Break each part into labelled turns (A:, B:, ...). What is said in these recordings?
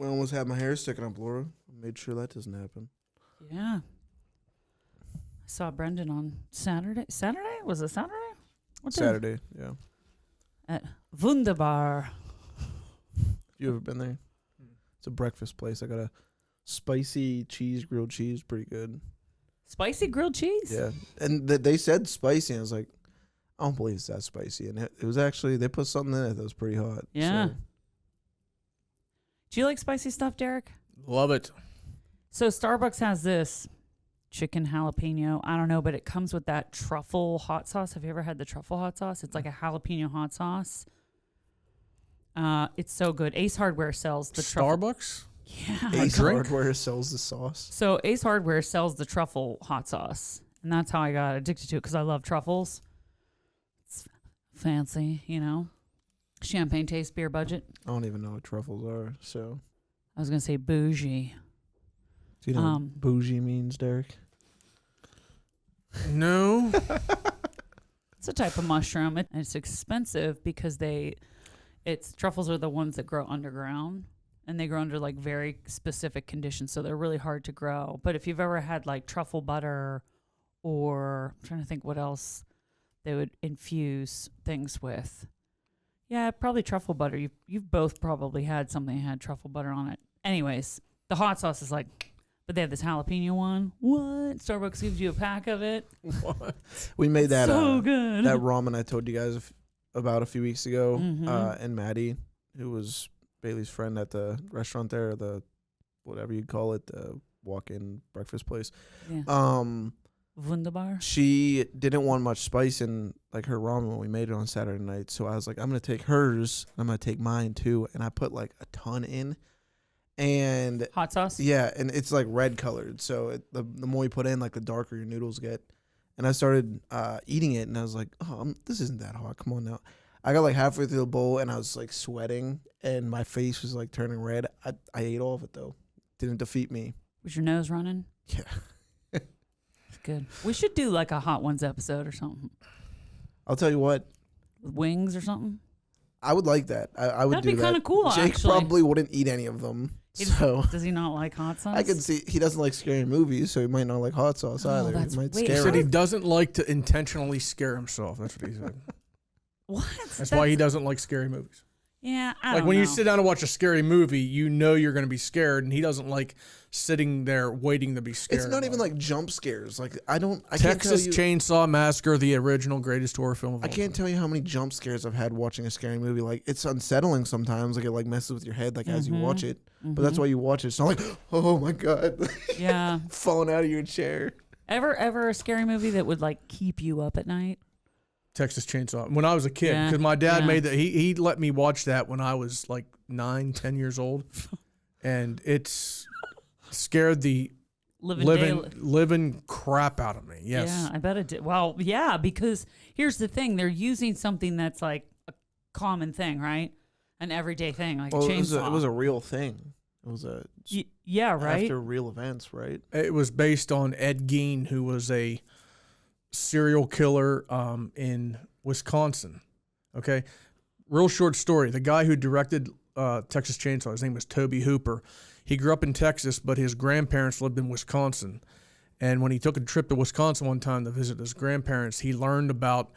A: We almost had my hair sticking up, Laura. I made sure that doesn't happen.
B: Yeah. I saw Brendan on Saturday. Saturday? Was it Saturday? What day?
A: Saturday, yeah.
B: At Wunderbar.
A: You ever been there? It's a breakfast place. I got a spicy grilled cheese, pretty good.
B: Spicy grilled cheese?
A: Yeah, and they said spicy, and I was like, I don't believe it's that spicy. And it was actually, they put something in it that was pretty hot.
B: Yeah.
A: So.
B: Do you like spicy stuff, Derek?
C: Love it.
B: So Starbucks has this chicken jalapeno. I don't know, but it comes with that truffle hot sauce. Have you ever had the truffle hot sauce? It's like a jalapeno hot sauce. It's so good. Ace Hardware sells the
C: Starbucks?
B: Yeah.
A: Ace Hardware sells the sauce.
B: So Ace Hardware sells the truffle hot sauce. And that's how I got addicted to it, because I love truffles. It's fancy, you know. Champagne taste, beer budget.
A: I don't even know what truffles are, so.
B: I was going to say bougie.
A: Do you know what bougie means, Derek?
C: No.
B: It's a type of mushroom. It's expensive because truffles are the ones that grow underground, and they grow under like very specific conditions, so they're really hard to grow. But if you've ever had like truffle butter, or I'm trying to think what else they would infuse things with. Yeah, probably truffle butter. You've both probably had something that had truffle butter on it. Anyways, the hot sauce is like, but they have this jalapeno one. What? Starbucks gives you a pack of it.
A: What? We made that
B: so good.
A: That ramen I told you guys about a few weeks ago, and Maddie, who was Bailey's friend at the restaurant there, the whatever you call it, the walk-in breakfast place.
B: Yeah. Wunderbar.
A: She didn't want much spice in like her ramen when we made it on Saturday night, so I was like, I'm gonna take hers, I'm gonna take mine too, and I put like a ton in, and
B: hot sauce.
A: Yeah, and it's like red colored, so the more you put in, like the darker your noodles get. And I started eating it, and I was like, oh, this isn't that hot. Come on now. I got like halfway through the bowl, and I was like sweating, and my face was like turning red. I ate all of it though. Didn't defeat me.
B: Was your nose running?
A: Yeah.
B: Good. We should do like a Hot Ones episode or something.
A: I'll tell you what.
B: With wings or something?
A: I would like that. I would do that.
B: That'd be kind of cool,
A: Jake
B: actually.
A: probably wouldn't eat any of them.
B: Does he not like hot sauce?
A: I can see he doesn't like scary movies, so he might not like hot sauce either.
B: That's
A: He might
B: weird.
A: scare
C: He said
A: him.
C: he doesn't like to intentionally scare himself. That's what he said.
B: What?
C: That's why he doesn't like scary movies.
B: Yeah, I
C: like
B: don't
C: when
B: know.
C: you sit down and watch a scary movie, you know you're going to be scared, and he doesn't like sitting there waiting to be scared.
A: It's not even like jump scares. Like I
C: Texas
A: can't tell you,
C: Chainsaw Massacre, the original greatest horror film of all
A: I can't tell you how many jump scares I've had watching a scary movie. Like it's unsettling sometimes. Like it like messes with your head like as you watch it. But that's why you watch it. It's not like, oh my god,
B: yeah,
A: falling out of your chair.
B: Ever a scary movie that would like keep you up at night?
C: Texas Chainsaw. When I was a kid, because my dad made that, he let me watch that when I was like 9, 10 years old, and it's scared the living crap out of me. Yes.
B: Yeah, I bet it did. Well, yeah, because here's the thing: they're using something that's like a common thing, right? An everyday thing, like a chainsaw.
A: It was a real thing. It was a
B: right
A: after real events, right?
C: It was based on Ed Gein, who was a serial killer in Wisconsin. Okay, real short story. The guy who directed Texas Chainsaw, his name was Toby Hooper. He grew up in Texas, but his grandparents lived in Wisconsin. And when he took a trip to Wisconsin one time to visit his grandparents, he learned about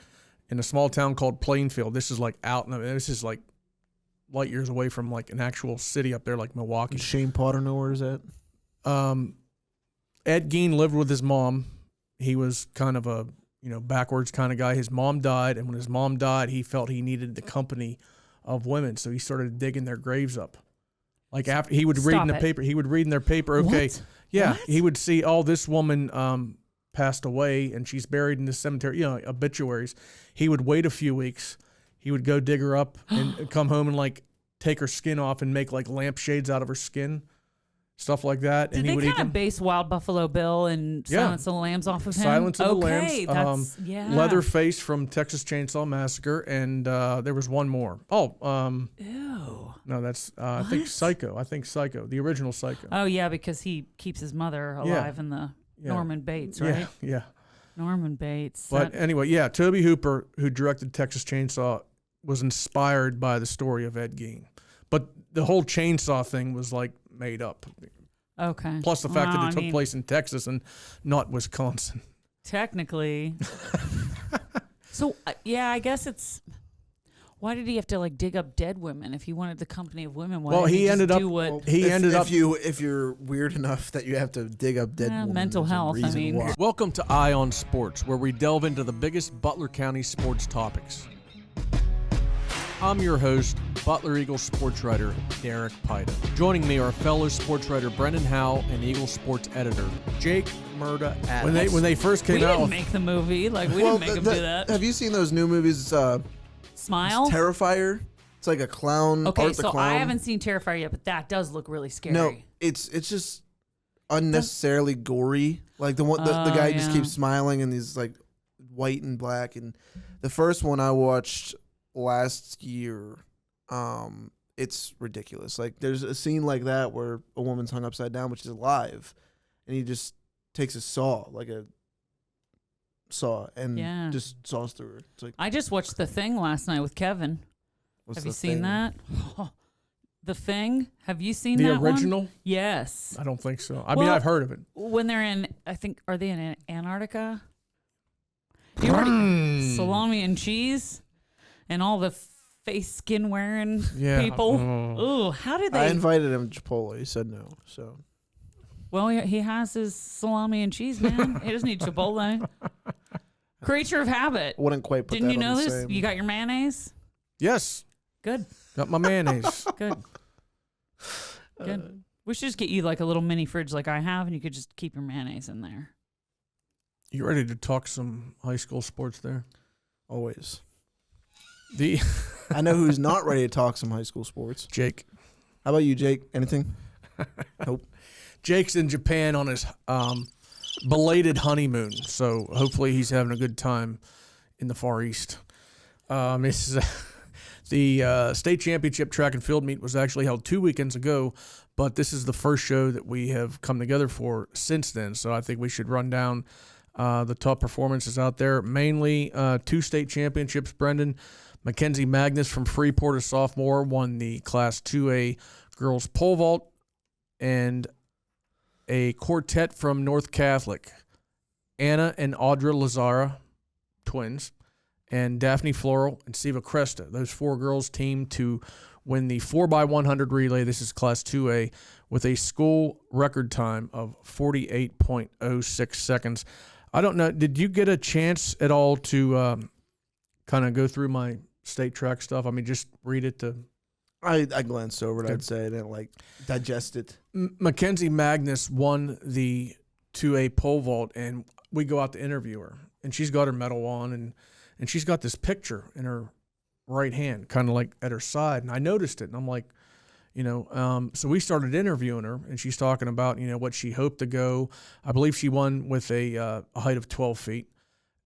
C: in a small town called Plainfield. This is like this is like light years away from like an actual city up there like Milwaukee.
A: Does Shane Potter know where is that?
C: Ed Gein lived with his mom. He was kind of a backwards kind of guy. His mom died, and when his mom died, he felt he needed the company of women, so he started digging their graves up. Like after he would read in the paper, he would read in their paper. Okay,
B: what?
C: yeah,
B: What?
C: he would see, this woman passed away, and she's buried in the cemetery. Obituaries. He would wait a few weeks. He would go dig her up and come home and like take her skin off and make like lampshades out of her skin. Stuff like that.
B: Did
C: and
B: they
C: he would
B: kind of base Wild Buffalo Bill and Silence of the Lambs off of him?
C: Silence of the Lambs.
B: That's, yeah.
C: Leatherface from Texas Chainsaw Massacre, and there was one more.
B: Ew.
C: No, that's I think Psycho, the original Psycho.
B: Oh yeah, because he keeps his mother alive in the Norman Bates, right?
C: Yeah.
B: Norman Bates.
C: But anyway, Toby Hooper, who directed Texas Chainsaw, was inspired by the story of Ed Gein. But the whole chainsaw thing was like made up.
B: Okay.
C: Plus the fact that it took place in Texas and not Wisconsin.
B: Technically. So, yeah, I guess it's... Why did he have to like dig up dead women if he wanted the company of women? Why
C: Well,
B: didn't
C: he ended up.
B: do what,
A: If you're weird enough that you have to dig up dead women,
B: mental
A: there's a
B: health, I
A: reason
B: mean.
A: why.
C: Welcome to Eye on Sports, where we delve into the biggest Butler County sports topics. I'm your host, Butler Eagle Sports writer Derek Pyda. Joining me are fellow sports writer Brendan Howe and Eagle Sports editor Jake Merda Adams. When they first came
B: we
C: out,
B: didn't make the movie. Like we didn't make them do that.
A: Have you seen those new movies?
B: Smile.
A: Terrifier. It's like a clown.
B: Okay,
A: Art the
B: so
A: Clown.
B: I haven't seen Terrifier yet, but that does look really scary.
A: No, it's just unnecessarily gory. Like the guy just keeps smiling and he's like white and black. And the first one I watched last year, it's ridiculous. Like there's a scene like that where a woman's hung upside down, but she's alive, and he just takes a saw, like a saw, and just saws through her. It's like,
B: I just watched The Thing last night with Kevin. Have you seen that? The Thing? Have you seen that
C: original?
B: one? Yes.
C: I don't think so. I mean, I've heard of it.
B: When they're in, are they in Antarctica? Salami and cheese? And all the face skin wearing people? Ooh, how did they?
A: I invited him to Chipotle. He said no, so.
B: Well, he has his salami and cheese, man. He doesn't need Chipotle. Creature of habit.
A: Wouldn't quite put
B: Didn't
A: that
B: you know
A: on the
B: this?
A: same.
B: You got your mayonnaise?
C: Yes.
B: Good.
C: Got my mayonnaise.
B: Good. Good. We should just get you like a little mini fridge like I have, and you could just keep your mayonnaise in there.
C: You ready to talk some high school sports there?
A: Always.
C: I
A: know who's not ready to talk some high school sports.
C: Jake.
A: How about you, Jake? Anything? Nope.
C: Jake's in Japan on his belated honeymoon, so hopefully he's having a good time in the Far East. The state championship track and field meet was actually held 2 weekends ago, but this is the first show that we have come together for since then. So I think we should run down the top performances out there. Mainly 2 state championships, Brendan. Mackenzie Magnus from Freeport, a sophomore, won the Class 2A girls pole vault, and a quartet from North Catholic, Anna and Audra Lazara, twins, and Daphne Floral and Siva Cresta. Those 4 girls teamed to win the 4x100 relay. This is Class 2A with a school record time of 48.06 seconds. I don't know. Did you get a chance at all to kind of go through my state track stuff? I mean, just read it to...
A: I glanced over it. I'd say I didn't digest it.
C: Mackenzie Magnus won the 2A pole vault, and we go out to interview her, and she's got her medal on, and she's got this picture in her right hand, kind of like at her side, and I noticed it, and I'm like, so we started interviewing her, and she's talking about, what she hoped to go. I believe she won with a height of 12 feet.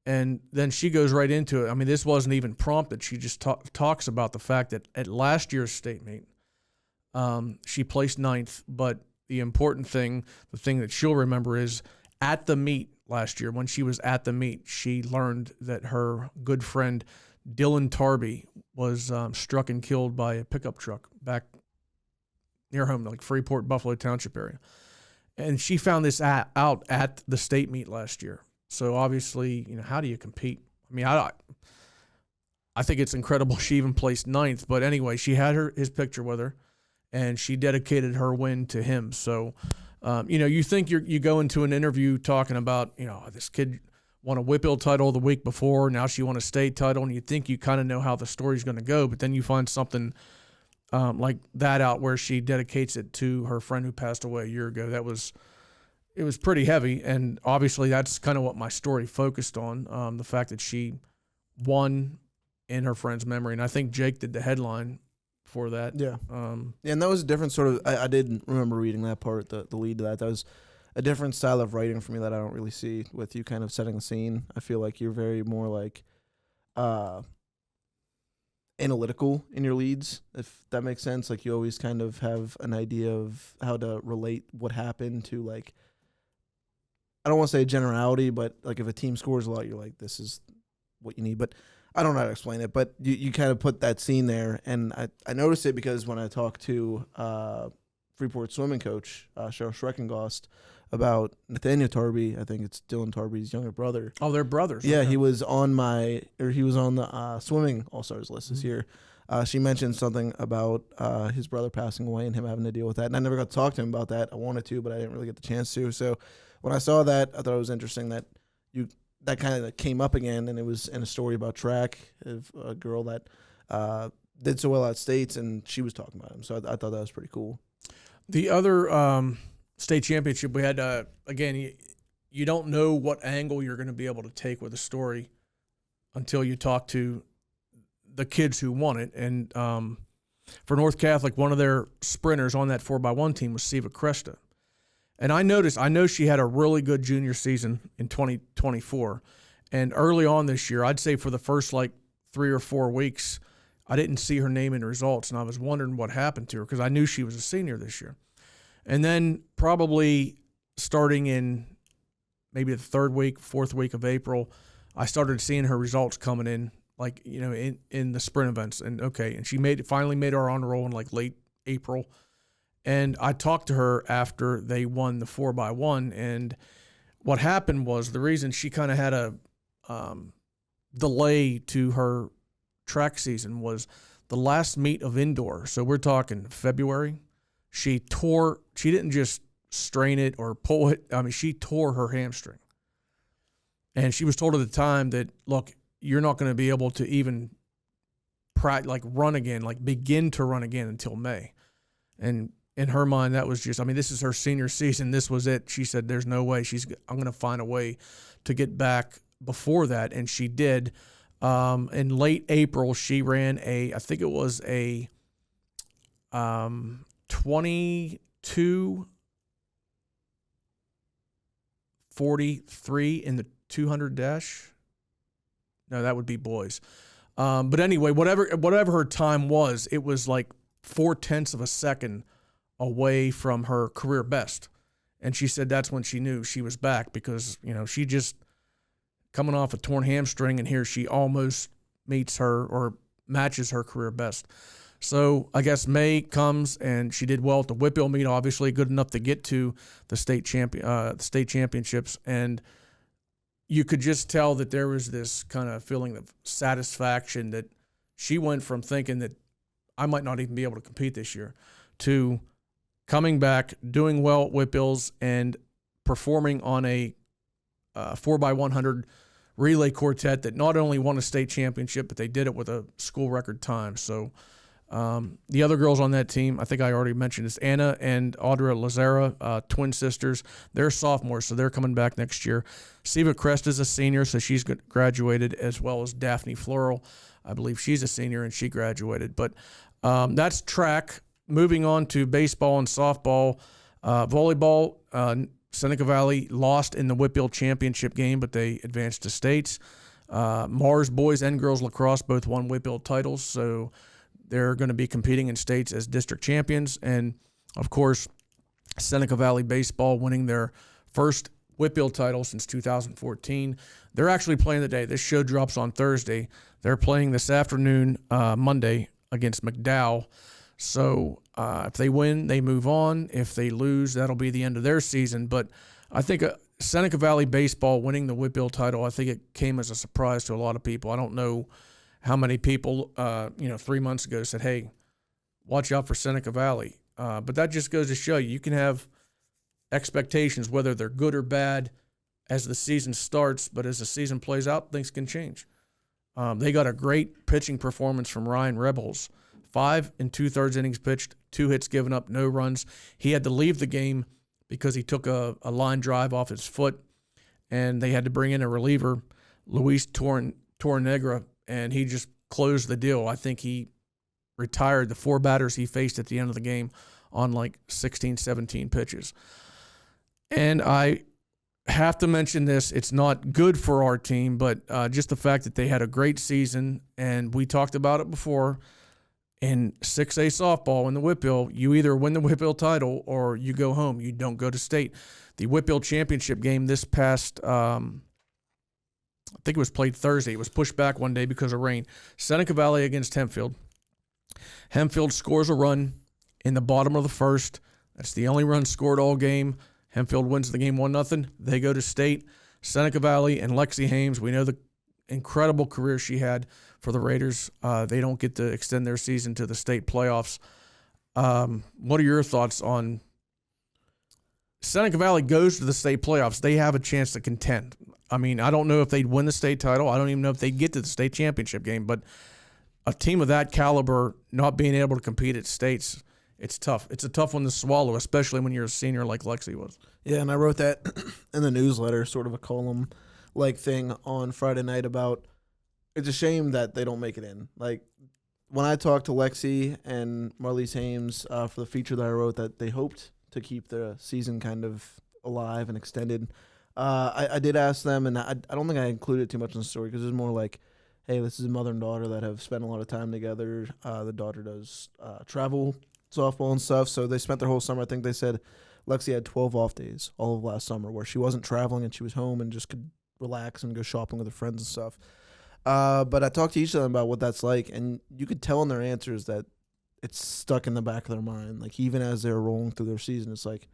C: And then she goes right into it. I mean, this wasn't even prompted. She just talks about the fact that at last year's state meet, she placed 9th. But the important thing, the thing that she'll remember is at the meet last year, when she was at the meet, she learned that her good friend Dylan Tarby was struck and killed by a pickup truck back near home, like Freeport, Buffalo Township area. And she found this out at the state meet last year. So obviously, how do you compete? I mean, I think it's incredible she even placed 9th. But anyway, she had his picture with her, and she dedicated her win to him. So, you think you go into an interview talking about, this kid won a Whipple title the week before, now she won a state title, and you think you kind of know how the story's going to go. But then you find something like that out where she dedicates it to her friend who passed away a year ago. It was pretty heavy, and obviously that's kind of what my story focused on, the fact that she won in her friend's memory. And I think Jake did the headline for that.
A: Yeah. And that was a different sort of, I did remember reading that part, the lead to that. That was a different style of writing for me that I don't really see with you kind of setting the scene. I feel like you're very more like analytical in your leads, if that makes sense. Like you always kind of have an idea of how to relate what happened to like, I don't want to say a generality, but like if a team scores a lot, you're like, this is what you need. But I don't know how to explain it, but you kind of put that scene there, and I noticed it because when I talked to Freeport swimming coach Cheryl Schreckengost about Nathaniel Tarby, I think it's Dylan Tarby's younger brother.
C: Oh, they're brothers.
A: Yeah,
C: okay.
A: he was on the swimming all-stars list this year. She mentioned something about his brother passing away and him having to deal with that, and I never got to talk to him about that. I wanted to, but I didn't really get the chance to. So when I saw that, I thought it was interesting that that kind of came up again, and it was in a story about track of a girl that did so well at states, and she was talking about him. So I thought that was pretty cool.
C: The other state championship we had, again, you don't know what angle you're going to be able to take with a story until you talk to the kids who won it. And for North Catholic, one of their sprinters on that 4x1 team was Siva Cresta. And I know she had a really good junior season in 2024. And early on this year, I'd say for the first 3 or 4 weeks, I didn't see her name in results, and I was wondering what happened to her because I knew she was a senior this year. And then probably starting in maybe the 3rd week, 4th week of April, I started seeing her results coming in, in the sprint events. And she finally made her honor roll in late April. And I talked to her after they won the 4x1, and what happened was the reason she kind of had a delay to her track season was the last meet of indoor. So we're talking February. She didn't just strain it or pull it. I mean, she tore her hamstring. And she was told at the time that, look, you're not going to be able to even run again, begin to run again until May. And in her mind, that was this is her senior season. This was it. She said, there's no way I'm going to find a way to get back before that. And she did. In late April, she ran I think it was a 22:43 in the 200 dash. No, that would be boys. But anyway, whatever her time was, it was 0.4 of a second away from her career best. And she said that's when she knew she was back because, she just coming off a torn hamstring, and here she almost meets her or matches her career best. So I guess May comes, and she did well at the Whitfield meet, obviously good enough to get to the state championships. And you could just tell that there was this kind of feeling of satisfaction that she went from thinking that I might not even be able to compete this year to coming back, doing well at Whitfields, and performing on a 4x100 relay quartet that not only won a state championship, but they did it with a school record time. So the other girls on that team, I think I already mentioned, is Anna and Audra Lazara, twin sisters. They're sophomores, so they're coming back next year. Siva Crest is a senior, so she's graduated, as well as Daphne Floral. I believe she's a senior, and she graduated. But that's track. Moving on to baseball and softball. Volleyball, Seneca Valley lost in the Whitfield championship game, but they advanced to states. Mars boys and girls lacrosse both won Whitfield titles, so they're going to be competing in states as district champions. And, of course, Seneca Valley baseball winning their first Whitfield title since 2014. They're actually playing today. This show drops on Thursday. They're playing this afternoon, Monday, against McDowell. So if they win, they move on. If they lose, that'll be the end of their season. But I think Seneca Valley baseball winning the Whitfield title, I think it came as a surprise to a lot of people. I don't know how many people, 3 months ago said, hey, watch out for Seneca Valley. But that just goes to show you can have expectations, whether they're good or bad, as the season starts. But as the season plays out, things can change. They got a great pitching performance from Ryan Rebels. 5 2/3 innings pitched, 2 hits given up, no runs. He had to leave the game because he took a line drive off his foot, and they had to bring in a reliever, Luis Tornegra, and he just closed the deal. I think he retired the 4 batters he faced at the end of the game on 16, 17 pitches. And I have to mention this. It's not good for our team, but just the fact that they had a great season, and we talked about it before. In 6A softball in the Whitfield, you either win the Whitfield title or you go home. You don't go to state. The Whitfield championship game this past I think it was played Thursday. It was pushed back one day because of rain. Seneca Valley against Hempfield. Hempfield scores a run in the bottom of the first. That's the only run scored all game. Hempfield wins the game 1-0. They go to state. Seneca Valley and Lexi Hames, we know the incredible career she had for the Raiders. They don't get to extend their season to the state playoffs. What are your thoughts on Seneca Valley goes to the state playoffs? They have a chance to contend. I mean, I don't know if they'd win the state title. I don't even know if they'd get to the state championship game. But a team of that caliber not being able to compete at states, it's tough. It's a tough one to swallow, especially when you're a senior like Lexi was.
A: Yeah, and I wrote that in the newsletter, sort of a column-like thing on Friday night about it's a shame that they don't make it in. Like, when I talked to Lexi and Marlise Hames for the feature that I wrote that they hoped to keep the season kind of alive and extended, I did ask them, and I don't think I included too much in the story because it was more like, hey, this is a mother and daughter that have spent a lot of time together. The daughter does travel softball and stuff, so they spent their whole summer. I think they said Lexi had 12 off days all of last summer where she wasn't traveling and she was home and just could relax and go shopping with her friends and stuff. But I talked to each of them about what that's like, and you could tell in their answers that it's stuck in the back of their mind. Like, even as they're rolling through their season, it's like,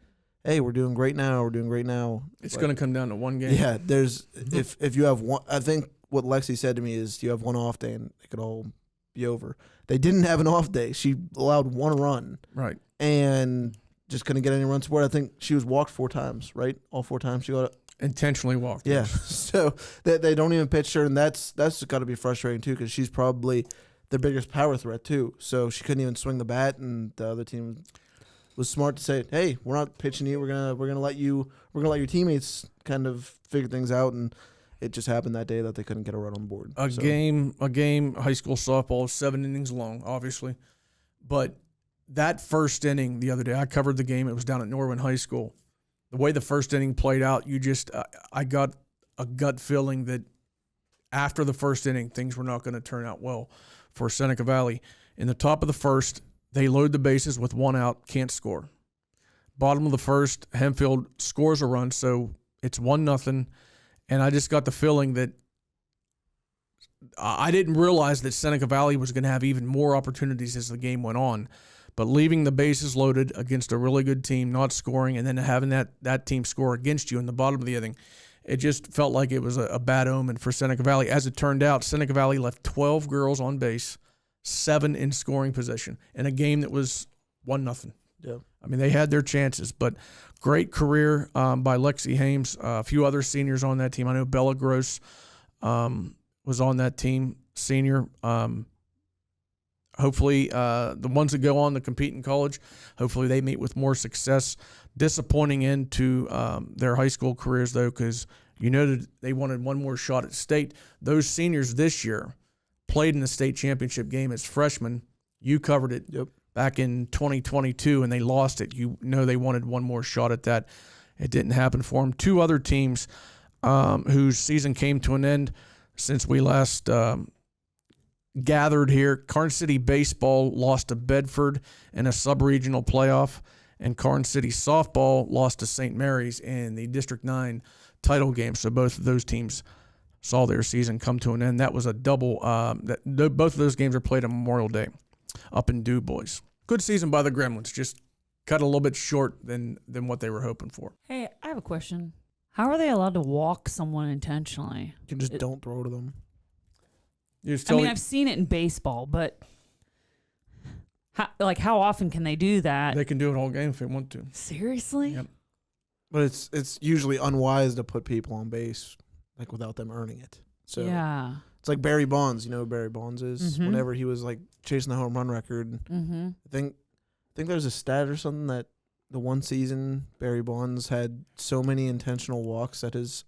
A: hey, we're doing great now. We're doing great now.
C: It's
A: like,
C: going to come down to one game.
A: Yeah, there's if you have one, I think what Lexi said to me is you have one off day and it could all be over. They didn't have an off day. She allowed one run.
C: Right.
A: And just couldn't get any run support. I think she was walked 4 times, right? All 4 times she got it.
C: Intentionally walked.
A: Yeah. So they don't even pitch her, and that's got to be frustrating too because she's probably the biggest power threat too. So she couldn't even swing the bat, and the other team was smart to say, "Hey, we're not pitching you. We're gonna let your teammates kind of figure things out." And it just happened that day that they couldn't get a run on board.
C: A game. High school softball is 7 innings long, obviously, but that first inning the other day, I covered the game. It was down at Norwin High School. The way the first inning played out, I got a gut feeling that after the first inning, things were not going to turn out well for Seneca Valley. In the top of the first, they load the bases with 1 out, can't score. Bottom of the first, Hempfield scores a run, so it's 1-0. And I just got the feeling that I didn't realize that Seneca Valley was going to have even more opportunities as the game went on. But leaving the bases loaded against a really good team, not scoring, and then having that team score against you in the bottom of the inning, it just felt like it was a bad omen for Seneca Valley. As it turned out, Seneca Valley left 12 girls on base, 7 in scoring position, in a game that was 1-0.
A: Yeah.
C: I mean, they had their chances, but great career by Lexi Hames. A few other seniors on that team. I know Bella Gross was on that team, senior. Hopefully, the ones that go on to compete in college, hopefully they meet with more success. Disappointing end to their high school careers, though, because you know that they wanted one more shot at state. Those seniors this year played in the state championship game as freshmen. You covered it back in 2022, and they lost it. You know they wanted one more shot at that. It didn't happen for them. 2 other teams whose season came to an end since we last gathered here. Karn City Baseball lost to Bedford in a sub-regional playoff, and Karn City Softball lost to St. Mary's in the District 9 title game. So both of those teams saw their season come to an end. That was a double. Both of those games are played on Memorial Day up in Du Bois. Good season by the Gremlins, just cut a little bit short than what they were hoping for.
B: Hey, I have a question. How are they allowed to walk someone intentionally?
A: You just don't throw to them.
B: I've seen it in baseball, but how often can they do that?
C: They can do it all game if they want to.
B: Seriously?
C: Yep.
A: But it's usually unwise to put people on base like without them earning it. So
B: yeah.
A: It's like Barry Bonds. You know who Barry Bonds is?
B: Mm-hmm.
A: Whenever he was like chasing the home run record,
B: Mm-hmm.
A: I think there's a stat or something that the one season Barry Bonds had so many intentional walks that it was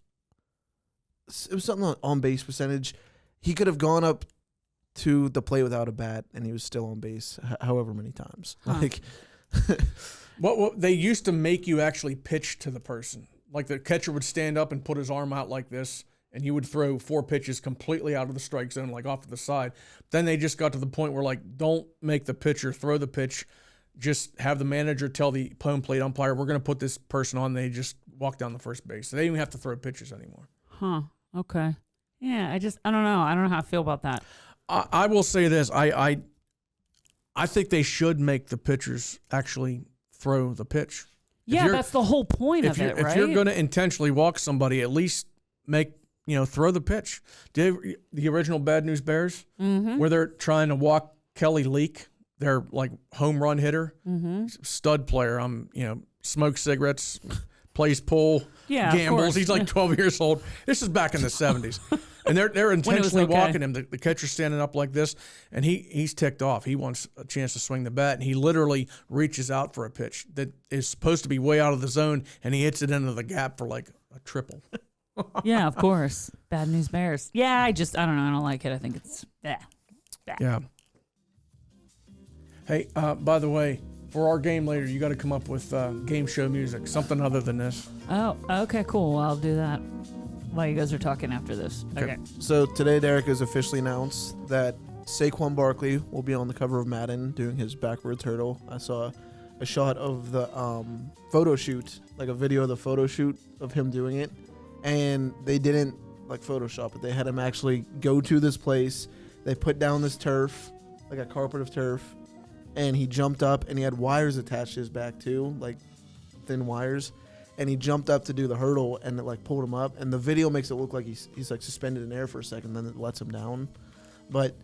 A: something on base percentage. He could have gone up to the plate without a bat, and he was still on base however many times.
B: Huh.
A: Like,
C: What they used to make you actually pitch to the person. Like the catcher would stand up and put his arm out like this, and you would throw 4 pitches completely out of the strike zone, like off to the side. Then they just got to the point where, like, don't make the pitcher throw the pitch. Just have the manager tell the home plate umpire, we're going to put this person on. They just walk down the first base. So they don't even have to throw pitches anymore.
B: Huh. Okay. Yeah, I don't know. I don't know how I feel about that.
C: I will say this. I think they should make the pitchers actually throw the pitch.
B: Yeah, that's the whole point of it, right?
C: If you're going to intentionally walk somebody, at least throw the pitch. The original Bad News Bears, where they're trying to walk Kelly Leak, their like home run hitter, stud player. Smokes cigarettes, plays pool, gambles. He's like 12 years old. This is back in the 70s. And they're intentionally walking him. The catcher's standing up like this, and he's ticked off. He wants a chance to swing the bat, and he literally reaches out for a pitch that is supposed to be way out of the zone, and he hits it into the gap for like a triple.
B: Yeah, of course. Bad News Bears. Yeah, I don't know. I don't like it. I think it's
C: Yeah. Hey, by the way, for our game later, you got to come up with game show music, something other than this.
B: Oh, okay, cool. Well, I'll do that while you guys are talking after this. Okay.
A: So today, Derek has officially announced that Saquon Barkley will be on the cover of Madden doing his backwards hurdle. I saw a shot of the photo shoot, like a video of the photo shoot of him doing it, and they didn't like Photoshop it. They had him actually go to this place. They put down this turf, like a carpet of turf, and he jumped up, and he had wires attached to his back too, like thin wires. And he jumped up to do the hurdle, and it like pulled him up. And the video makes it look like he's like suspended in air for a second, then it lets him down. But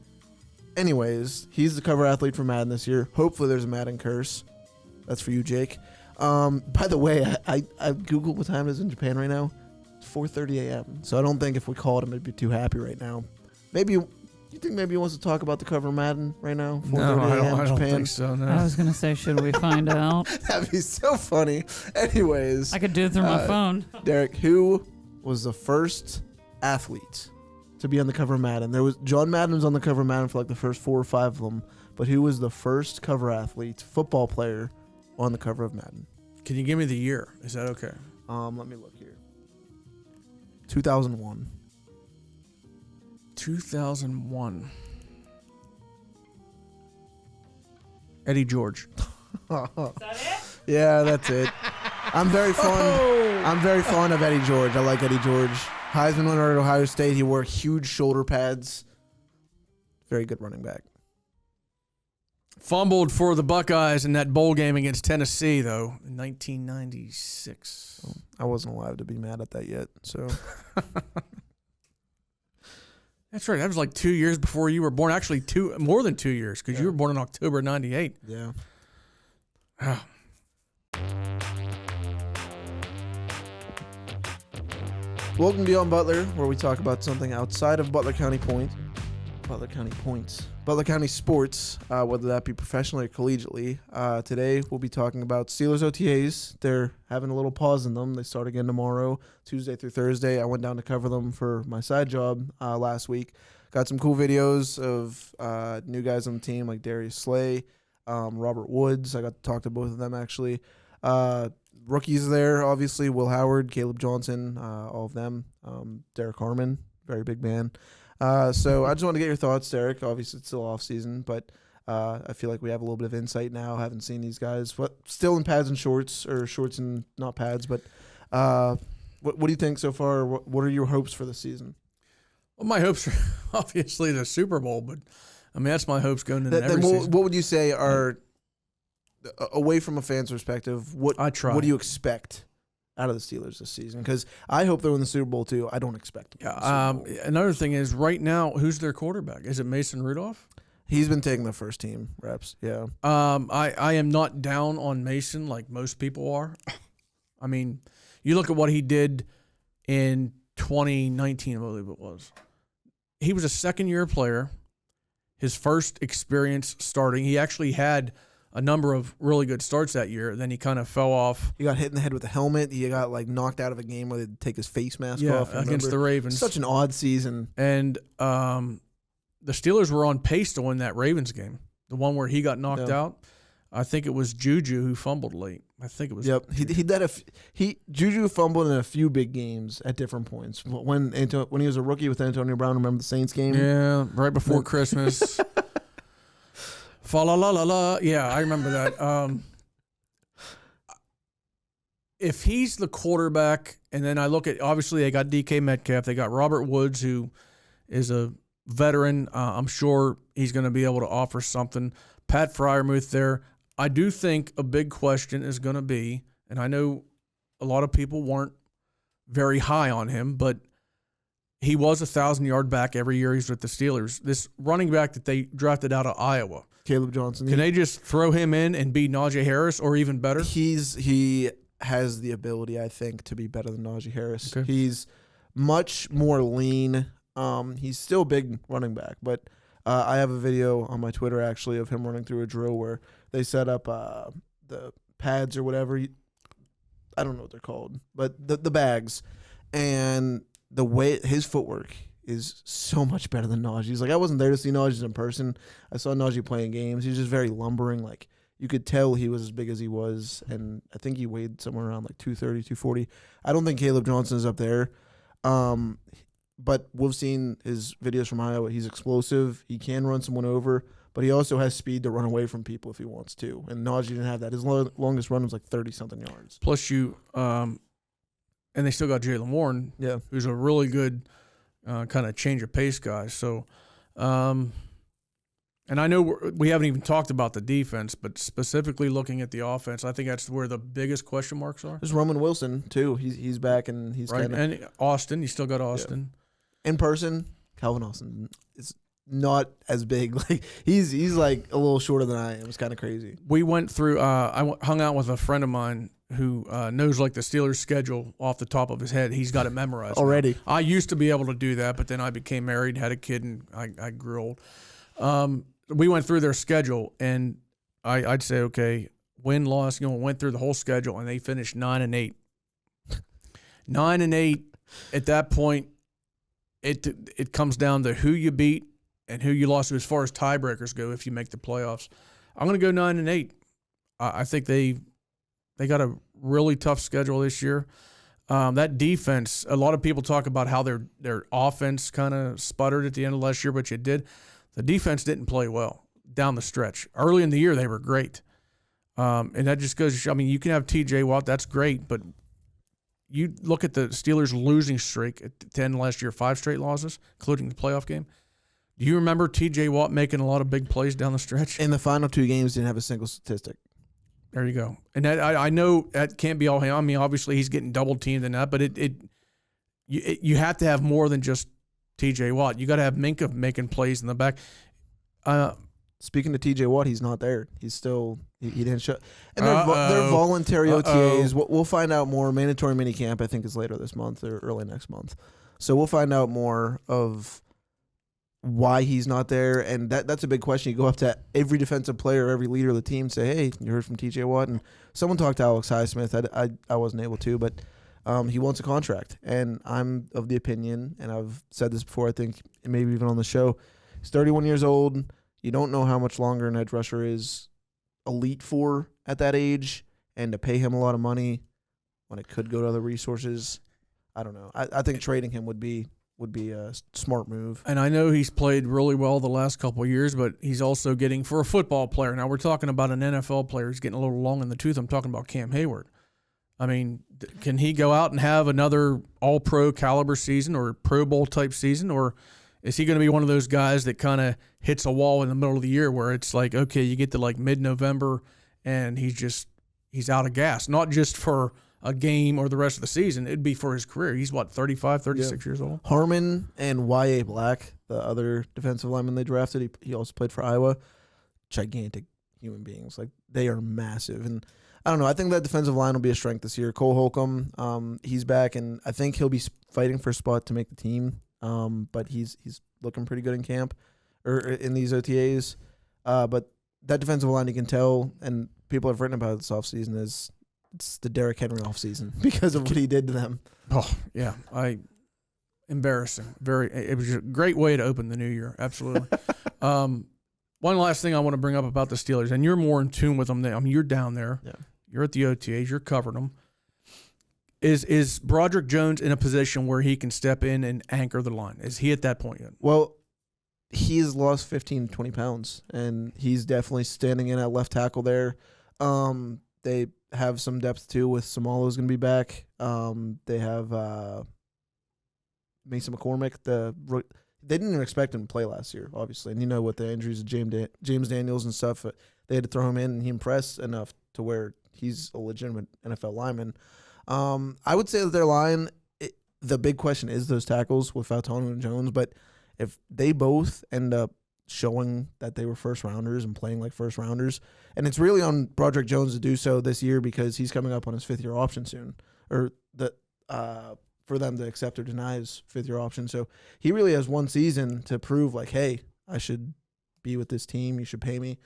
A: anyways, he's the cover athlete for Madden this year. Hopefully there's a Madden curse. That's for you, Jake. By the way, I Googled what time it is in Japan right now. It's 4:30 a.m. So I don't think if we called him, he'd be too happy right now. Maybe you think maybe he wants to talk about the cover of Madden right now? 4:30 a.m.
C: I don't think so. No.
B: I was going to say, should we find out?
A: That'd be so funny. Anyways.
B: I could do it through my phone.
A: Derek, who was the first athlete to be on the cover of Madden? John Madden was on the cover of Madden for like the first 4 or 5 of them. But who was the first cover athlete, football player, on the cover of Madden?
C: Can you give me the year? Is that okay?
A: Let me look here. 2001.
C: 2001. Eddie George.
B: Is that it?
A: Yeah, that's it. I'm very fond of Eddie George. I like Eddie George. Heisman winner at Ohio State. He wore huge shoulder pads. Very good running back.
C: Fumbled for the Buckeyes in that bowl game against Tennessee, though, in 1996.
A: Oh, I wasn't alive to be mad at that yet, so.
C: That's right. That was like 2 years before you were born. Actually, more than 2 years, because you were born in October '98.
A: Yeah. Welcome to Beyond Butler, where we talk about something outside of Butler County Points, Butler County sports, whether that be professionally or collegiately. Today, we'll be talking about Steelers OTAs. They're having a little pause in them. They start again tomorrow, Tuesday through Thursday. I went down to cover them for my side job last week. Got some cool videos of new guys on the team like Darius Slay, Robert Woods. I got to talk to both of them, actually. Rookies there, obviously, Will Howard, Caleb Johnson, all of them. Derek Harmon, very big man. So I just want to get your thoughts, Derek. Obviously, it's still off season, but I feel like we have a little bit of insight now. Haven't seen these guys, still in pads and shorts, or shorts and not pads. But what do you think so far? What are your hopes for the season?
C: Well, my hopes are obviously the Super Bowl, but I mean that's my hopes going into every season.
A: What would you say are, away from a fan's perspective, what do you expect out of the Steelers this season? Because I hope they win the Super Bowl too. I don't expect them.
C: Yeah. Another thing is, right now, who's their quarterback? Is it Mason Rudolph?
A: He's been taking the first team reps. Yeah.
C: I am not down on Mason like most people are. I mean, you look at what he did in 2019, I believe it was. He was a second-year player. His first experience starting. He actually had a number of really good starts that year. Then he kind of fell off.
A: He got hit in the head with a helmet. He got knocked out of a game where they'd take his face mask off.
C: Against the Ravens.
A: Such an odd season.
C: And the Steelers were on pace to win that Ravens game. The one where he got knocked out. I think it was Juju who fumbled late. I think it was.
A: Yep. Juju fumbled in a few big games at different points. When he was a rookie with Antonio Brown, remember the Saints game?
C: Yeah, right before Christmas. Fa la la la la. Yeah, I remember that. if he's the quarterback, and then I look at, obviously they got DK Metcalf, they got Robert Woods, who is a veteran. I'm sure he's going to be able to offer something. Pat Freiermuth there. I do think a big question is going to be, and I know a lot of people weren't very high on him, but he was a 1,000-yard back every year he's with the Steelers. This running back that they drafted out of Iowa,
A: Caleb Johnson.
C: Can they just throw him in and be Najee Harris or even better?
A: He has the ability, I think, to be better than Najee Harris.
C: Okay.
A: He's much more lean. He's still a big running back, but I have a video on my Twitter actually of him running through a drill where they set up the pads or whatever. I don't know what they're called, but the bags, and the way his footwork is so much better than Najee's. Like, I wasn't there to see Najee's in person. I saw Najee playing games. He's just very lumbering. Like, you could tell he was as big as he was, and I think he weighed somewhere around like 230, 240. I don't think Caleb Johnson is up there. But we've seen his videos from Iowa. He's explosive. He can run someone over, but he also has speed to run away from people if he wants to. And Najee didn't have that. His longest run was like 30-something yards.
C: Plus and they still got Jaylen Warren, who's a really good kind of change of pace guy. So, and I know we haven't even talked about the defense, but specifically looking at the offense, I think that's where the biggest question marks are.
A: There's Roman Wilson too. He's back, and he's
C: right.
A: Kinda,
C: and Austin, you still got Austin.
A: In person, Calvin Austin is not as big. Like he's like a little shorter than I am. It's kind of crazy.
C: We went through. Hung out with a friend of mine who knows like the Steelers' schedule off the top of his head. He's got it memorized
A: already.
C: Now. I used to be able to do that, but then I became married, had a kid, and I grew old. We went through their schedule, and I'd say, okay, win, loss. Went through the whole schedule, and they finished 9-8. 9-8. At that point, it comes down to who you beat and who you lost to as far as tiebreakers go. If you make the playoffs, I'm going to go 9-8. I think they got a really tough schedule this year. That defense, a lot of people talk about how their offense kind of sputtered at the end of last year, but you did. The defense didn't play well down the stretch. Early in the year, they were great. And that just goes, you can have TJ Watt, that's great, but you look at the Steelers' losing streak at 10 last year, 5 straight losses, including the playoff game. Do you remember TJ Watt making a lot of big plays down the stretch?
A: In the final 2 games, didn't have a single statistic.
C: There you go. And that, I know that can't be all him. Obviously, he's getting double-teamed and that, but you have to have more than just TJ Watt. You got to have Minka making plays in the back.
A: Speaking of TJ Watt, he's not there. He's still he didn't show. And they're voluntary OTAs. We'll find out more. Mandatory minicamp, I think, is later this month or early next month. So we'll find out more of why he's not there, and that's a big question. You go up to every defensive player, every leader of the team, say, "Hey, you heard from TJ Watt?" And someone talked to Alex Highsmith. I wasn't able to, but he wants a contract, and I'm of the opinion, and I've said this before, I think maybe even on the show, he's 31 years old. You don't know how much longer an edge rusher is elite for at that age, and to pay him a lot of money when it could go to other resources, I don't know. I think trading him would be a smart move. And
C: I know he's played really well the last couple of years, but he's also getting, for a football player, now we're talking about an NFL player who's getting a little long in the tooth. I'm talking about Cam Hayward. Can he go out and have another all-pro caliber season or Pro Bowl type season, or is he going to be one of those guys that kind of hits a wall in the middle of the year where it's like, okay, you get to like mid-November and he's out of gas, not just for a game or the rest of the season. It'd be for his career. He's 35, 36 years old.
A: Harmon and Y.A. Black, the other defensive lineman they drafted, he also played for Iowa. Gigantic human beings. Like, they are massive. And I don't know. I think that defensive line will be a strength this year. Cole Holcomb, he's back, and I think he'll be fighting for a spot to make the team. But he's looking pretty good in camp or in these OTAs. But that defensive line, you can tell, and people have written about it this offseason, it's the Derrick Henry offseason because of what he did to them.
C: Oh, yeah. Embarrassing. It was a great way to open the new year. Absolutely. One last thing I want to bring up about the Steelers, and you're more in tune with them than, you're down there.
A: Yeah.
C: You're at the OTAs. You're covering them. Is Broderick Jones in a position where he can step in and anchor the line? Is he at that point yet?
A: Well, he's lost 15, 20 pounds, and he's definitely standing in at left tackle there. They have some depth too with Samala's going to be back. They have Mason McCormick. They didn't even expect him to play last year, obviously. And with the injuries of James Daniels and stuff, they had to throw him in, and he impressed enough to where he's a legitimate NFL lineman. I would say that their line, the big question is those tackles with Fautonu and Jones. But if they both end up showing that they were first rounders and playing like first rounders, and it's really on Broderick Jones to do so this year because he's coming up on his 5th-year option soon, or for them to accept or deny his 5th-year option. So he really has one season to prove like, hey, I should be with this team. You should pay me.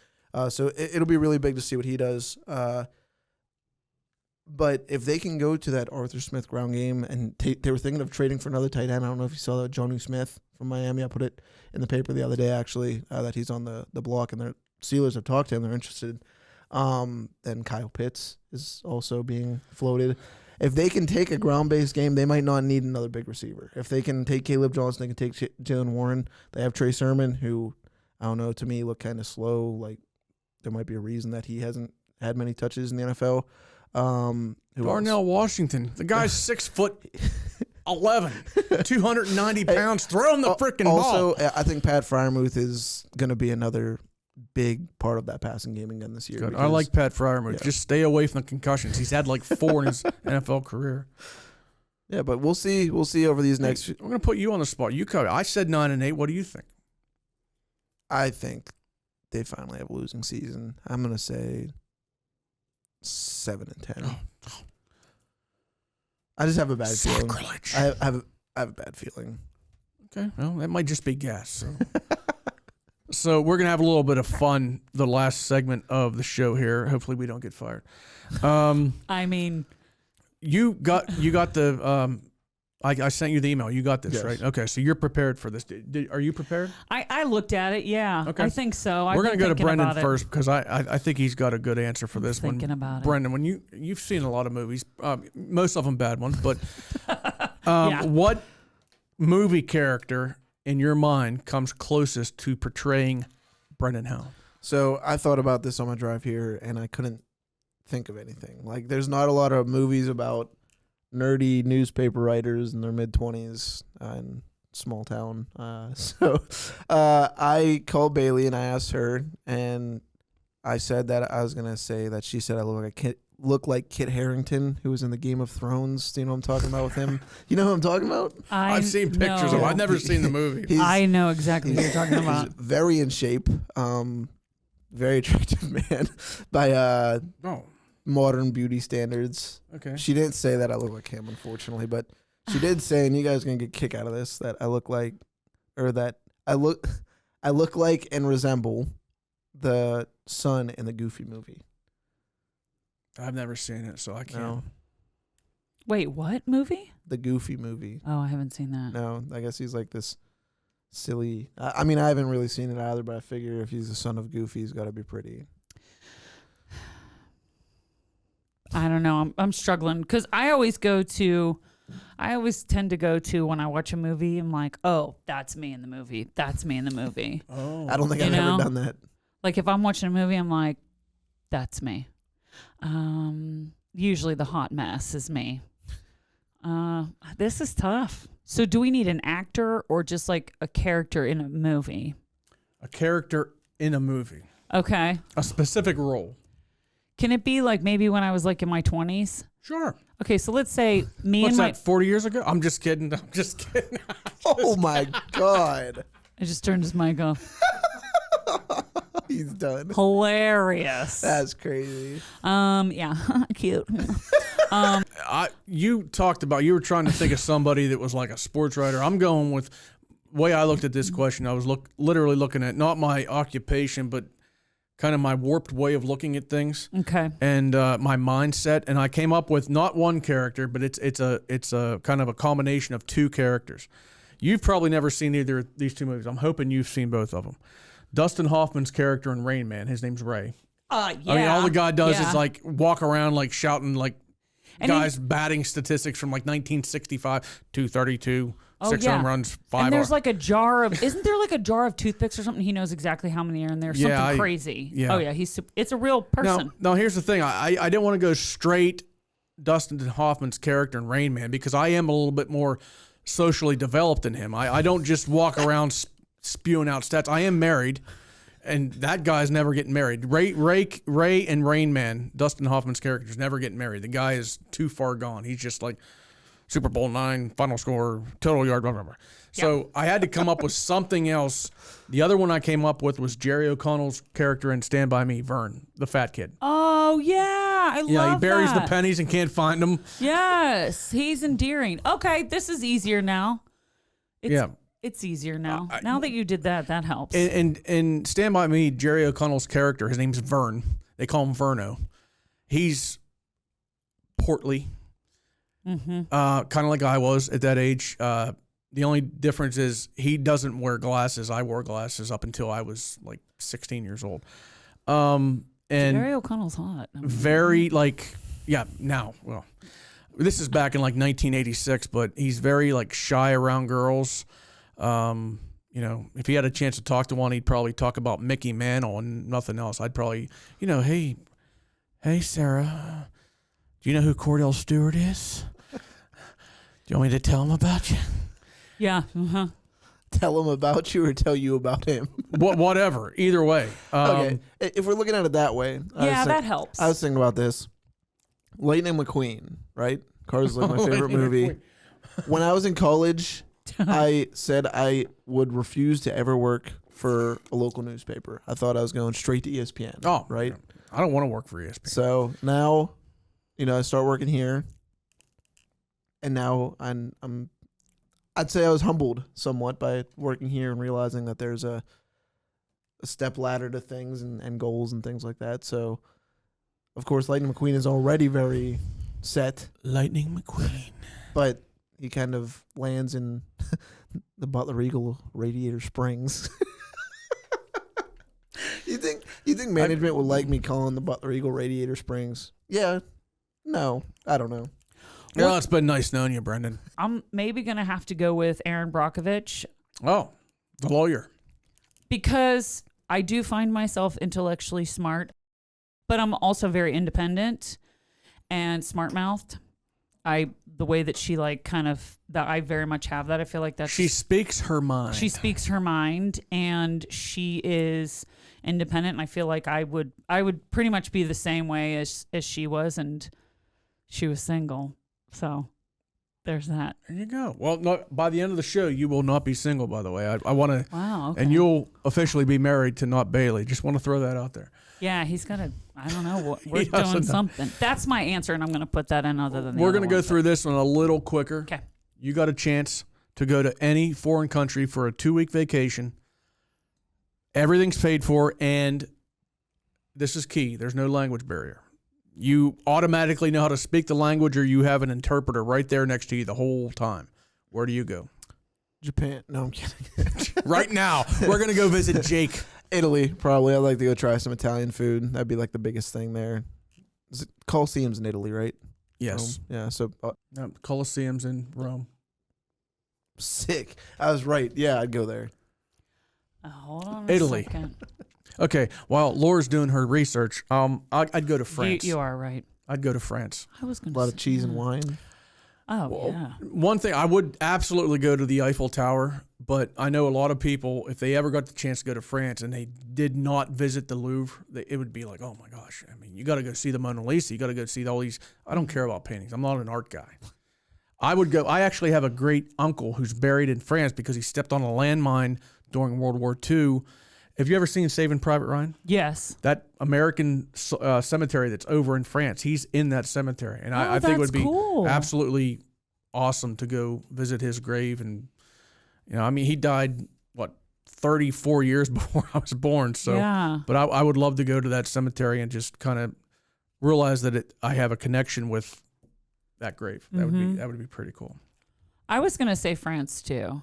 A: So it'll be really big to see what he does. But if they can go to that Arthur Smith ground game, and they were thinking of trading for another tight end. I don't know if you saw that, Jonnu Smith from Miami. I put it in the paper the other day, actually, that he's on the block, and the Steelers have talked to him. They're interested. Then Kyle Pitts is also being floated. If they can take a ground-based game, they might not need another big receiver. If they can take Caleb Johnson, they can take Jalen Warren. They have Trey Sermon, who, I don't know, to me looked kind of slow. Like, there might be a reason that he hasn't had many touches in the NFL.
C: Darnell Washington. The guy's 6'11", 290 pounds. Throw him the freaking ball.
A: Also, I think Pat Freiermuth is going to be another big part of that passing game again this year.
C: Good. I like Pat Freiermuth. Yeah. Just stay away from the concussions. He's had like 4 in his NFL career.
A: Yeah, but we'll see. We'll see over these next.
C: I'm going to put you on the spot. You cover. I said 9-8. What do you think?
A: I think they finally have a losing season. I'm going to say 7-10. I just have a bad feeling. I have a bad feeling.
C: Okay, well, that might just be gas. So. So we're gonna have a little bit of fun the last segment of the show here. Hopefully we don't get fired.
B: I mean,
C: you got the. I sent you the email. You got this,
A: yes.
C: Right? Okay, so you're prepared for this. Are you prepared?
B: I looked at it. Yeah,
C: okay.
B: I think so.
C: We're gonna go to Brendan first because I think he's got a good answer for this one.
B: Thinking about it,
C: Brendan, when you've seen a lot of movies, most of them bad ones, but
B: yeah.
C: What movie character in your mind comes closest to portraying Brendan Howe?
A: So I thought about this on my drive here, and I couldn't think of anything. Like, there's not a lot of movies about nerdy newspaper writers in their mid-20s in small town. So I called Bailey, and I asked her, and I said that I was going to say that she said I look like Kit Harington, who was in the Game of Thrones. Do you know what I'm talking about with him? You know who I'm talking about?
C: I've seen pictures of him. I've never seen the movie.
B: I know exactly what you're talking about.
A: He's very in shape. Very attractive man by modern beauty standards.
C: Okay.
A: She didn't say that I look like him, unfortunately, but she did say, and you guys are going to get a kick out of this, that I look like, or that I look like and resemble the son in the Goofy movie.
C: I've never seen it, so I can't.
A: No.
B: Wait, what movie?
A: The Goofy movie.
B: Oh, I haven't seen that.
A: No, I guess he's like this silly. I mean, I haven't really seen it either, but I figure if he's the son of Goofy, he's got to be pretty.
B: I don't know. I'm struggling because I always tend to go to when I watch a movie, I'm like, oh, that's me in the movie. That's me in the movie.
A: Oh. I don't think I've ever done that.
B: Like if I'm watching a movie, I'm like, that's me. Usually the hot mess is me. This is tough. So do we need an actor or just like a character in a movie?
C: A character in a movie.
B: Okay.
C: A specific role.
B: Can it be like maybe when I was like in my 20s?
C: Sure.
B: Okay, so let's say
C: What's that, 40 years ago? I'm just kidding.
A: Oh my God.
B: I just turned his mic off.
A: He's done.
B: Hilarious.
A: That's crazy.
B: Yeah. Cute.
C: You were trying to think of somebody that was like a sports writer. I'm going with the way I looked at this question. I was literally looking at not my occupation, but kind of my warped way of looking at things.
B: Okay.
C: And my mindset, and I came up with not one character, but it's a kind of a combination of two characters. You've probably never seen either of these two movies. I'm hoping you've seen both of them. Dustin Hoffman's character in Rain Man, his name's Ray.
B: Yeah.
C: I mean, all the guy does is like walk around like shouting like.
B: And
C: guy's batting statistics from like 1965, 232, 6 home runs, 5.
B: And there's like a jar of, isn't there like a jar of toothpicks or something? He knows exactly how many are in there. Something crazy.
C: Yeah.
B: Oh yeah, it's a real person.
C: Now here's the thing. I didn't want to go straight Dustin Hoffman's character in Rain Man because I am a little bit more socially developed than him. I don't just walk around spewing out stats. I am married. And that guy's never getting married. Ray and Rain Man, Dustin Hoffman's character's never getting married. The guy is too far gone. He's just like Super Bowl 9, final score, total yard, blah, blah, blah. So I had to come up with something else. The other one I came up with was Jerry O'Connell's character in Stand By Me, Vern, the fat kid.
B: Oh, yeah. I love that.
C: Yeah, he buries the pennies and can't find them.
B: Yes. He's endearing. Okay, this is easier now. It's easier now. Now that you did that, that helps.
C: And Stand By Me, Jerry O'Connell's character, his name's Vern. They call him Verno. He's portly, kind of like I was at that age. The only difference is he doesn't wear glasses. I wore glasses up until I was like 16 years old. And
B: Jerry O'Connell's hot.
C: Very now, well, this is back in like 1986, but he's very like shy around girls. If he had a chance to talk to one, he'd probably talk about Mickey Mantle and nothing else. I'd probably, hey Sarah, do you know who Cordell Stewart is? Do you want me to tell him about you?
B: Yeah.
A: Tell him about you or tell you about him.
C: Whatever. Either way.
A: Okay. If we're looking at it that way.
B: That helps.
A: I was thinking about this. Lightning McQueen, right? Cars is like my favorite movie. When I was in college, I said I would refuse to ever work for a local newspaper. I thought I was going straight to ESPN.
C: Oh,
A: right.
C: I don't want to work for ESPN.
A: So now, I start working here, and now I'd say I was humbled somewhat by working here and realizing that there's a step ladder to things and goals and things like that. So, of course, Lightning McQueen is already very set.
C: Lightning McQueen.
A: But he kind of lands in the Butler Eagle Radiator Springs. You think management would like me calling the Butler Eagle Radiator Springs? Yeah. No. I don't know.
C: Well, it's been nice knowing you, Brendan.
B: I'm maybe going to have to go with Aaron Brockovich.
C: Oh, the lawyer.
B: Because I do find myself intellectually smart, but I'm also very independent and smart-mouthed. The way that she I very much have that. I feel like that's...
C: She speaks her mind.
B: She speaks her mind, and she is independent, and I feel like I would pretty much be the same way as she was, and she was single. So there's that.
C: There you go. Well, by the end of the show, you will not be single, by the way. I want to...
B: Wow, okay.
C: And you'll officially be married to not Bailey. Just want to throw that out there.
B: Yeah, he's got to... I don't know. We're doing something. That's my answer, and I'm going to put that in other than the
C: We're
B: going
C: to go through this one a little quicker.
B: Okay.
C: You got a chance to go to any foreign country for a 2-week vacation. Everything's paid for, and this is key. There's no language barrier. You automatically know how to speak the language, or you have an interpreter right there next to you the whole time. Where do you go?
A: Japan. No, I'm kidding.
C: Right now, we're going to go visit Jake.
A: Italy, probably. I'd like to go try some Italian food. That'd be like the biggest thing there. Colosseum's in Italy, right?
C: Yes.
A: Rome? Yeah, so...
C: Colosseum's in Rome.
A: Sick. I was right. Yeah, I'd go there.
B: Hold on
C: Italy.
B: a second.
C: Okay, while Laura's doing her research, I'd go to France.
B: You are right.
C: I'd go to France.
B: I was going
A: to... A lot of cheese and wine.
B: Oh, yeah.
C: One thing, I would absolutely go to the Eiffel Tower, but I know a lot of people, if they ever got the chance to go to France and they did not visit the Louvre, it would be like, oh my gosh, I mean, you got to go see the Mona Lisa. You got to go see all these. I don't care about paintings. I'm not an art guy. I would go. I actually have a great uncle who's buried in France because he stepped on a landmine during World War II. Have you ever seen Saving Private Ryan?
B: Yes.
C: That American cemetery that's over in France, he's in that cemetery. And I think it would be absolutely awesome to go visit his grave. And, he died, 34 years before I was born. So,
B: yeah.
C: But I would love to go to that cemetery and just kind of realize that I have a connection with that grave. That would be pretty cool.
B: I was going to say France, too.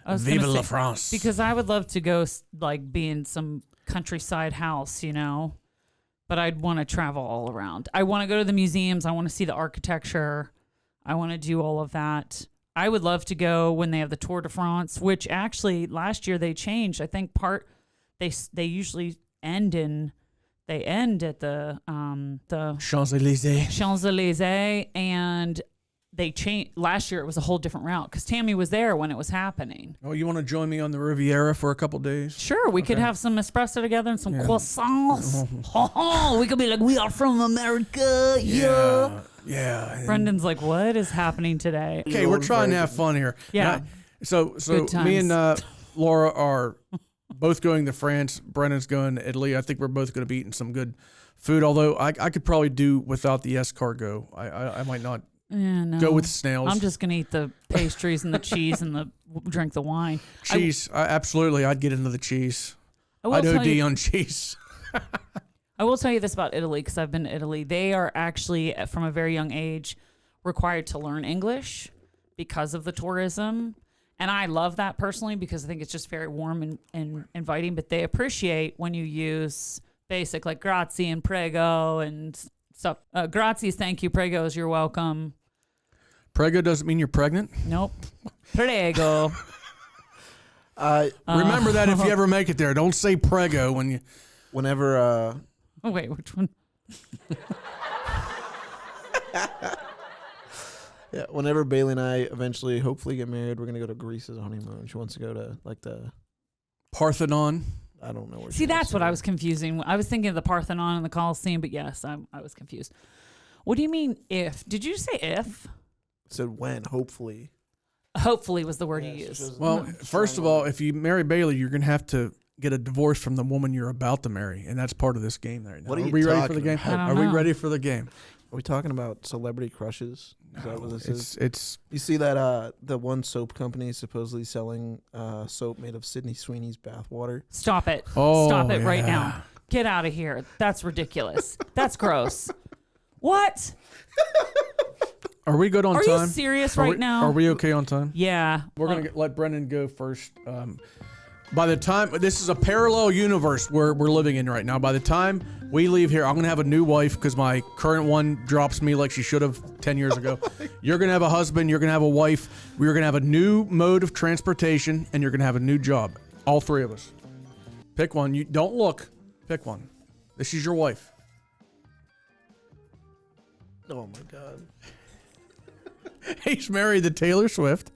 C: Vive la France.
B: Because I would love to go, be in some countryside house, But but I'd want to travel all around. I want to go to the museums. I want to see the architecture. I want to do all of that. I would love to go when they have the Tour de France, which actually last year they changed. I think they usually end at the Champs-Élysées, and they changed. Last year it was a whole different route because Tammy was there when it was happening.
C: Oh, you want to join me on the Riviera for a couple days?
B: Sure, we could have some espresso together and some croissants. We could be like, we are from America.
C: Yeah.
B: Brendan's like, what is happening today?
C: Okay, we're trying to have fun here.
B: Yeah.
C: So me and Laura are both going to France. Brendan's going to Italy. I think we're both going to be eating some good food, although I could probably do without the escargot. I might not go with snails.
B: I'm just going to eat the pastries and the cheese and drink the wine.
C: Cheese, absolutely. I'd get into the cheese. I'd OD on cheese.
B: I will tell you this about Italy because I've been to Italy. They are actually, from a very young age, required to learn English because of the tourism. And I love that personally because I think it's just very warm and inviting. But they appreciate when you use basic like grazie and prego and stuff. Grazie is thank you. Prego is you're welcome.
C: Prego doesn't mean you're pregnant?
B: Nope. Prego.
C: Remember that if you ever make it there. Don't say prego when you...
A: Whenever...
B: Oh, wait, which one?
A: Yeah, whenever Bailey and I eventually, hopefully, get married, we're gonna go to Greece as a honeymoon. She wants to go to like the
C: Parthenon.
A: I don't know where.
B: See, that's what I was confusing. I was thinking of the Parthenon and the Colosseum, but yes, I was confused. What do you mean if? Did you say if?
A: It said when, hopefully.
B: Hopefully was the word you used.
C: Well, first of all, if you marry Bailey, you're gonna have to get a divorce from the woman you're about to marry, and that's part of this game right now.
A: What are
C: we ready for the
A: talking
C: game?
A: about?
C: Are we ready for the game?
A: Are we talking about celebrity crushes? Is that what this is?
C: It's
A: You see that the one soap company is supposedly selling soap made of Sydney Sweeney's bathwater.
B: Stop it.
C: Oh,
B: Stop it right
C: yeah.
B: now. Get out of here. That's ridiculous. That's gross. What?
C: Are we good on
B: Are
C: time?
B: you serious right now?
C: Are we okay on time?
B: Yeah.
C: We're gonna let Brendan go first. By the time this is a parallel universe we're living in right now. By the time we leave here, I'm gonna have a new wife because my current one drops me like she should have 10 years ago. You're gonna have a husband. You're gonna have a wife. We're gonna have a new mode of transportation, and you're gonna have a new job. All three of us. Pick one. You don't look. Pick one. This is your wife.
A: Oh my God.
C: He's married to Taylor Swift.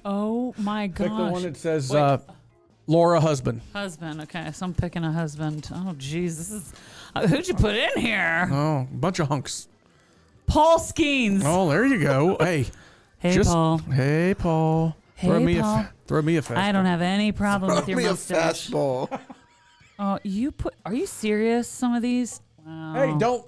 B: Oh my gosh.
C: Pick the one that says Laura husband.
B: Husband. Okay, so I'm picking a husband. Oh, geez, this is. Who'd you put in here?
C: Oh, bunch of hunks.
B: Paul Skeens.
C: Oh, there you go. Hey.
B: Hey, Paul.
C: Hey, Paul.
B: Hey,
C: Throw
B: Paul.
C: me a fastball.
B: I don't have any problem with your
A: Throw me a
B: mustache.
A: fastball.
B: Oh, are you serious? Some of these? Wow.
C: Hey, don't.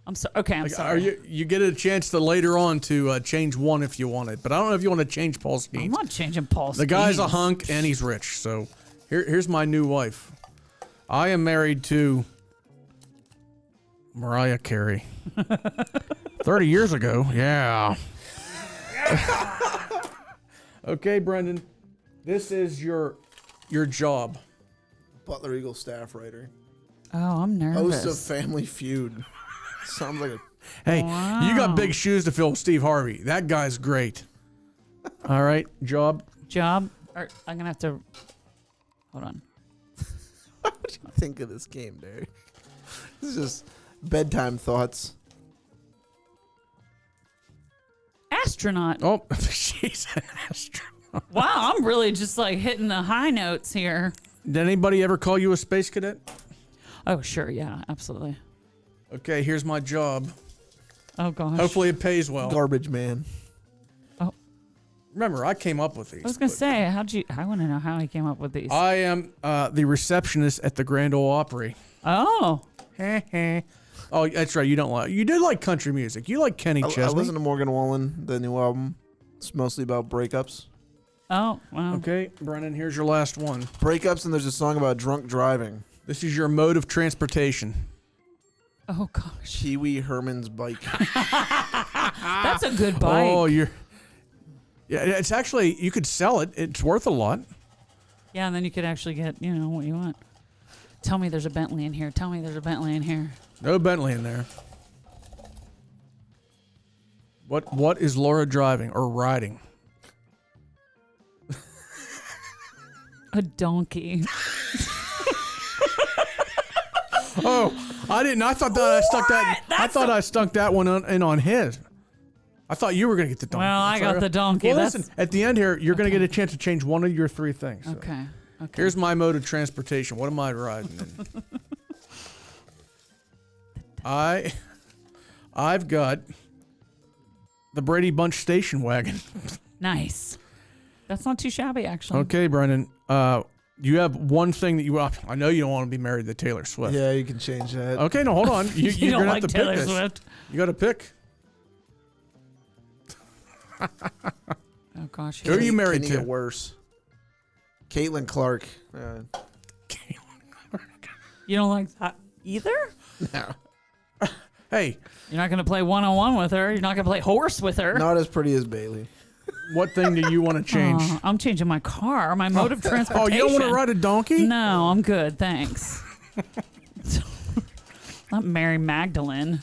B: I'm sorry. Okay, I'm sorry.
C: Are you get a chance to later on to change one if you want it, but I don't know if you want to change Paul Skeens.
B: I'm not changing Paul Skeens.
C: The guy's a hunk and he's rich. So here's my new wife. I am married to Mariah Carey. 30 years ago. Yeah. Okay, Brendan. This is your job.
A: Butler Eagle staff writer.
B: Oh, I'm nervous.
A: Host of Family Feud. Sounds like a...
C: Hey, you got big shoes to fill with Steve Harvey. That guy's great. All right, job.
B: I'm gonna have to. Hold on.
A: What do you think of this game, Derek? This is just bedtime thoughts.
B: Astronaut.
C: Oh, she's an astronaut.
B: Wow, I'm really just like hitting the high notes here.
C: Did anybody ever call you a space cadet?
B: Oh, sure, yeah, absolutely.
C: Okay, here's my job.
B: Oh gosh.
C: Hopefully it pays well.
A: Garbage man.
B: Oh,
C: Remember, I came up with these.
B: I was gonna say, I want to know how he came up with these.
C: I am the receptionist at the Grand Ole Opry.
B: Oh.
C: Oh, that's right. You do like country music. You like Kenny Chesney.
A: I listen to Morgan Wallen, the new album. It's mostly about breakups.
B: Oh, wow.
C: Okay, Brennan, here's your last one.
A: Breakups, and there's a song about drunk driving.
C: This is your mode of transportation.
B: Oh gosh.
A: Pee Wee Herman's bike.
B: That's a good bike.
C: Oh, yeah, it's actually, you could sell it. It's worth a lot.
B: Yeah, and then you could actually get, what you want. Tell me there's a Bentley in here. Tell me there's a Bentley in here.
C: No Bentley in there. What is Laura driving or riding?
B: A donkey.
C: Oh, I didn't. I thought that I stuck that. I thought I stuck that one in on his. I thought you were gonna get the donkey.
B: Well, I got the donkey.
C: Well, listen. At the end here, you're gonna get a chance to change one of your three things. So.
B: Okay. Okay.
C: Here's my mode of transportation. What am I riding in? I've got the Brady Bunch station wagon.
B: Nice. That's not too shabby, actually.
C: Okay, Brendan. You have one thing that I know you don't want to be married to Taylor Swift.
A: Yeah, you can change that.
C: Okay, no, hold on.
B: You
C: you're
B: don't
C: gonna
B: like
C: have to
B: Taylor
C: pick this.
B: Swift.
C: You got to pick.
B: Oh gosh.
C: Who are you married
A: Can you
C: to?
A: get worse? Caitlin Clark.
B: You don't like that either?
A: No.
C: Hey,
B: You're not gonna play 1-on-1 with her. You're not gonna play horse with her.
A: Not as pretty as Bailey.
C: what thing do you want to change?
B: I'm changing my car, my mode of transportation.
C: Oh, you don't want to ride a donkey?
B: No, I'm good, thanks. Not Mary Magdalene.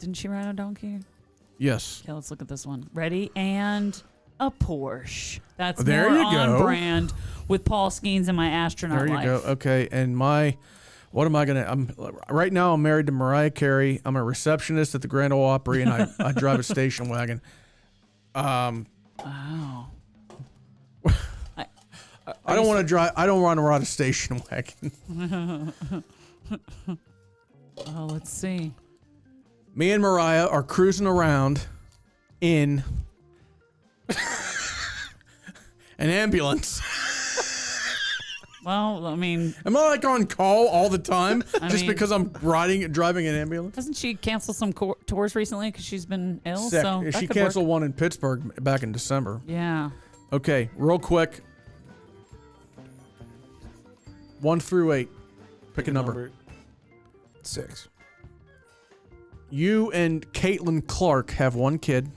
B: Didn't she ride a donkey?
C: Yes.
B: Okay, let's look at this one. Ready? And a Porsche. That's
C: There
B: more
C: you
B: on
C: go.
B: brand with Paul Skeens and my astronaut
C: There you
B: life.
C: go. Okay, and what am I gonna? Right now I'm married to Mariah Carey. I'm a receptionist at the Grand Ole Opry, and I drive a station wagon.
B: Wow.
C: I don't want to drive. I don't want to ride a station wagon.
B: Oh, let's see.
C: Me and Mariah are cruising around in an ambulance.
B: Well, I mean,
C: Am I like on call all the time just
B: mean-
C: because I'm driving an ambulance?
B: hasn't she canceled some tours recently because she's been ill?
C: Sick.
B: So that
C: She
B: could
C: canceled
B: work.
C: one in Pittsburgh back in December.
B: Yeah.
C: Okay, real quick. 1 through 8. Pick a number.
A: 6.
C: You and Caitlin Clark have one kid.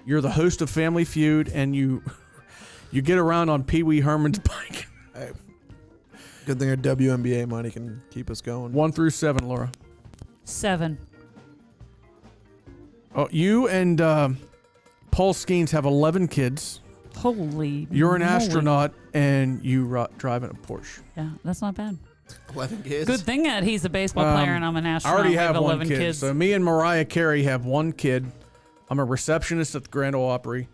C: You're the host of Family Feud, and you get around on Pee Wee Herman's bike.
A: Hey. Good thing our WNBA money can keep us going.
C: 1 through 7, Laura.
B: 7.
C: Oh, you and Paul Skeens have 11 kids.
B: Holy.
C: You're an
B: moly.
C: astronaut, and you drive in a Porsche.
B: Yeah, that's not bad.
A: 11 kids.
B: Good thing that he's a baseball player and I'm an
C: I
B: astronaut.
C: already
B: We
C: have one
B: 11
C: kid.
B: kids.
C: So me and Mariah Carey have one kid. I'm a receptionist at the Grand Ole Opry.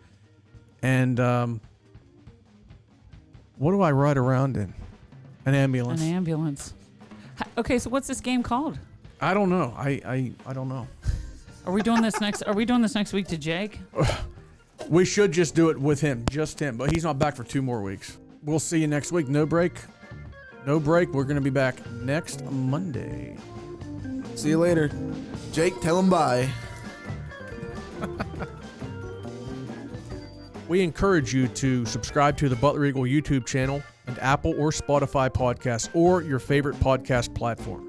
C: And what do I ride around in? An ambulance.
B: An ambulance. Okay, so what's this game called?
C: I don't know. I don't know.
B: Are we doing this next? Are we doing this next week to Jake?
C: We should just do it with him, just him. But he's not back for 2 more weeks. We'll see you next week. No break. No break. We're going to be back next Monday.
A: See you later. Jake, tell him bye.
C: We encourage you to subscribe to the Butler Eagle YouTube channel and Apple or Spotify podcasts or your favorite podcast platform.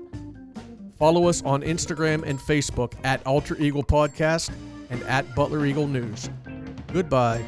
C: Follow us on Instagram and Facebook at Alter Eagle Podcast and at Butler Eagle News. Goodbye.